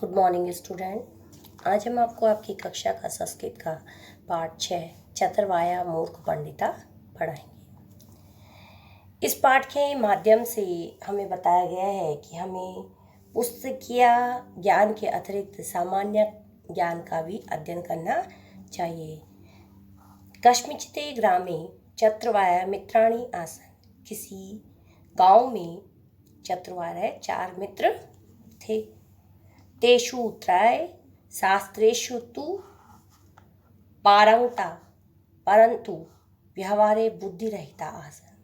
Good morning student. आज हम आपको आपकी कक्षा का संस्कृत का पाठ 6 चतुर्वाया मूर्ख पंडिता पढ़ाएंगे। इस पाठ के माध्यम से हमें बताया गया है कि हमें पुस्तकीय ज्ञान के अतिरिक्त सामान्य ज्ञान का भी अध्ययन करना चाहिए। कस्मिंश्चिते ग्रामे चतुर्वाया मित्राणि आसन्। किसी गांव में चतुर्वाया 4 मित्र थे। तेषु त्रय शास्त्रेषु तु पारंगता परंतु व्यवहारे बुद्धिरहिता आसन्।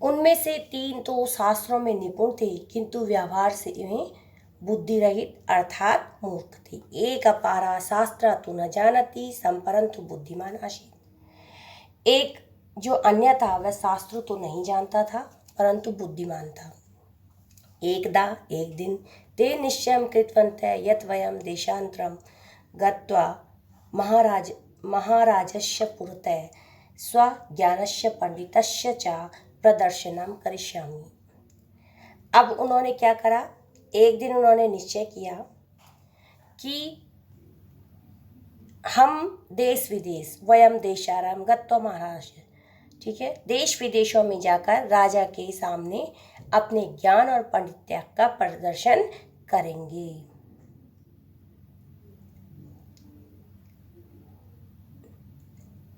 उनमें से 3 तो शास्त्रों में निपुण थे किंतु व्यवहार से इन्हें बुद्धि रहित अर्थात मूर्ख थे। एक अपारा शास्त्र तु न जानती संपरंतु बुद्धिमान आसीत्। एक जो अन्य था वह शास्त्र तो नहीं जानता था परंतु बुद्धिमान था। एकदा एक दिन ते निश्चयं कृतवन्तः यत् वयं देशान्तरं गत्वा महाराजस्य पुरतः स्वज्ञानस्य पंडितस्य च प्रदर्शनं करिष्यामि। अब उन्होंने क्या करा, एक दिन उन्होंने निश्चय किया कि हम देश विदेश वयम देशाराम गत्वा महाराज, ठीक है, देश विदेशों में जाकर राजा के सामने अपने ज्ञान और पांडित्य का प्रदर्शन करेंगे।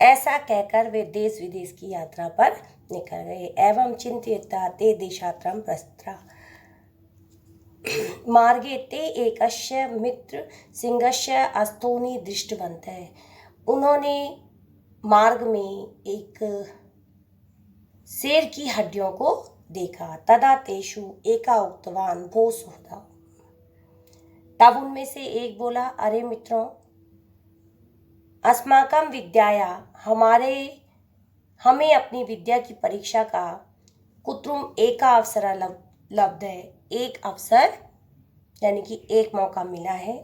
ऐसा कहकर वे देश विदेश की यात्रा पर निकल गए। एवं चिंतयित्वा ते देशात्रं प्रस्था। मार्गे ते एकस्य मित्र सिंहस्य अस्थूनि दृष्टवन्तः। उन्होंने मार्ग में एक शेर की हड्डियों को देखा। तदा तेषु एका उक्तवान भो सुहृदा। तब उनमें से एक बोला, अरे मित्रों, अस्माकं विद्याया हमें अपनी विद्या की परीक्षा का कुत्रुम एका अवसर लब्ध है। एक अवसर यानी कि एक मौका मिला है।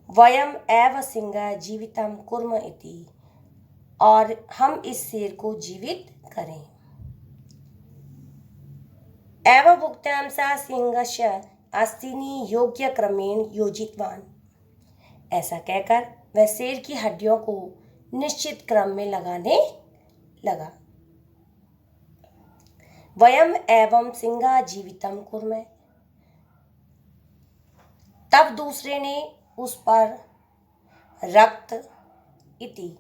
वयम एव सिंह जीवितम कुर्म इति, और हम इस शेर को जीवित करें। एव भुक्त्यां सा सिंहस्य अस्तीनि योग्य क्रमेण योजितवान। ऐसा कहकर वह शेर की हड्डियों को निश्चित क्रम में लगाने लगा। वयम एवं सिंह जीवितम कुर्म। तब दूसरे ने उस पर रक्त इति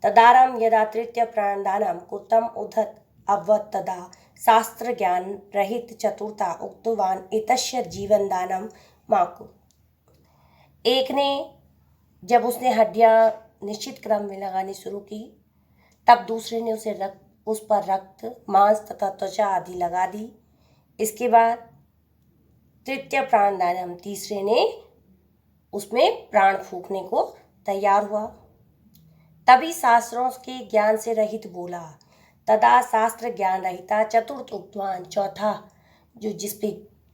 तदारम यदा तृतीय प्राणदानम कुतम उद्धत अभवत् तदा शास्त्र ज्ञान रहित चतुरता उक्तवान एतस्य जीवन दानम माकु। एक ने जब उसने हड्डियां निश्चित क्रम में लगानी शुरू की, तब दूसरे ने उस पर रक्त, मांस तथा त्वचा आदि लगा दी। इसके बाद तृतीय प्राणदानम, तीसरे ने उसमें प्राण फूंकने को तैयार हुआ। तभी शास्त्रों के ज्ञान से रहित बोला। तदा शास्त्र ज्ञान रहिता चतुर्थ उक्तवान, चौथा जो जिसपे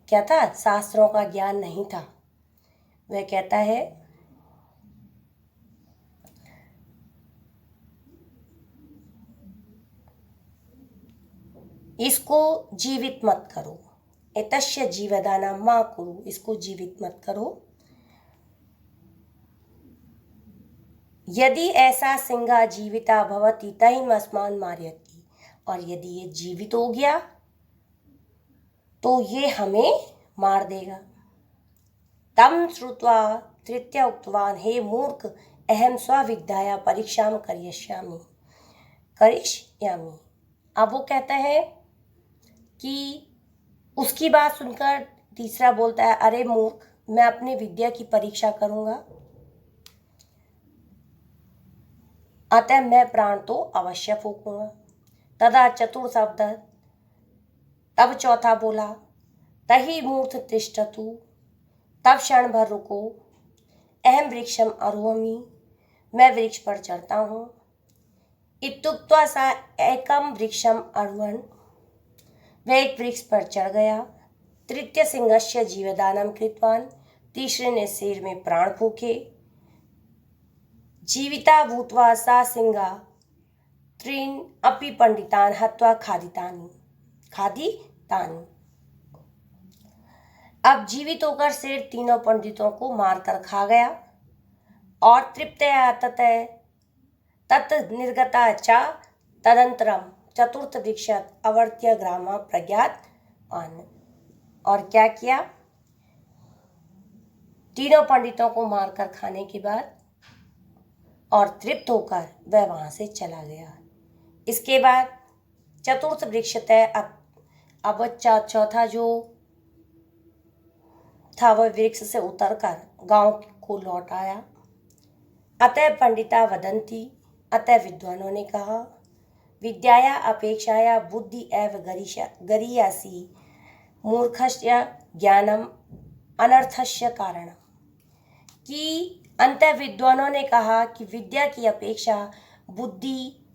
क्या था, शास्त्रों का ज्ञान नहीं था, वह कहता है, इसको जीवित मत करो। एतस्य जीवदाना मा कुरु, इसको जीवित मत करो। यदि ऐसा सिंह जीविता भवति तहिम अस्मान मारयति, और यदि ये जीवित हो गया तो ये हमें मार देगा। तम श्रुत्वा तृतीय उक्तवान, हे मूर्ख, अहम स्वविद्याया परीक्षाम करिष्यामि। अब वो कहता है कि उसकी बात सुनकर तीसरा बोलता है, अरे मूर्ख, मैं अपनी विद्या की परीक्षा करूंगा, अतः मैं प्राण तो अवश्य फूंकूंगा। तदा चतुर्थ शब्द, तब चौथा बोला, तहि मूर्ख तिष्ठतु, तब क्षण भर रुको, अहम वृक्षम आरोहमि, मैं वृक्ष पर चढ़ता हूँ। इत्युक्त्वा सा एकम वृक्षम आरोहण, वह एक वृक्ष पर चढ़ गया। तृतीय सिंहस्य जीवदानम कृतवान, तीसरे ने शेर में प्राण फूके। जीविता भूत्वा सा सिंह त्रीन अपि पंडितान हत्वा खादितानि। अब जीवित होकर शेर तीनों पंडितों को मारकर खा गया और तृप्तया तत् निर्गता च तदंतरम चतुर्थ वृक्षात अवर्त्य ग्राम प्रज्ञात आन। और क्या किया? तीनों पंडितों को मारकर खाने के बाद और तृप्त होकर वह वहां से चला गया। इसके बाद चतुर्थ वृक्ष तय अब चौथा जो था वह वृक्ष से उतरकर गांव को लौट आया। अतः पंडिता वदंती, अतः विद्वानों ने कहा, विद्याया अपेक्षाया बुद्धि एव गरीयसी मूर्खस्य ज्ञानम अनर्थस्य कारण। कि अंतः विद्वानों ने कहा कि विद्या की अपेक्षा बुद्धि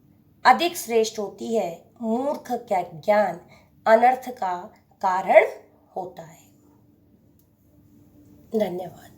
अधिक श्रेष्ठ होती है, मूर्ख का ज्ञान अनर्थ का कारण होता है। धन्यवाद।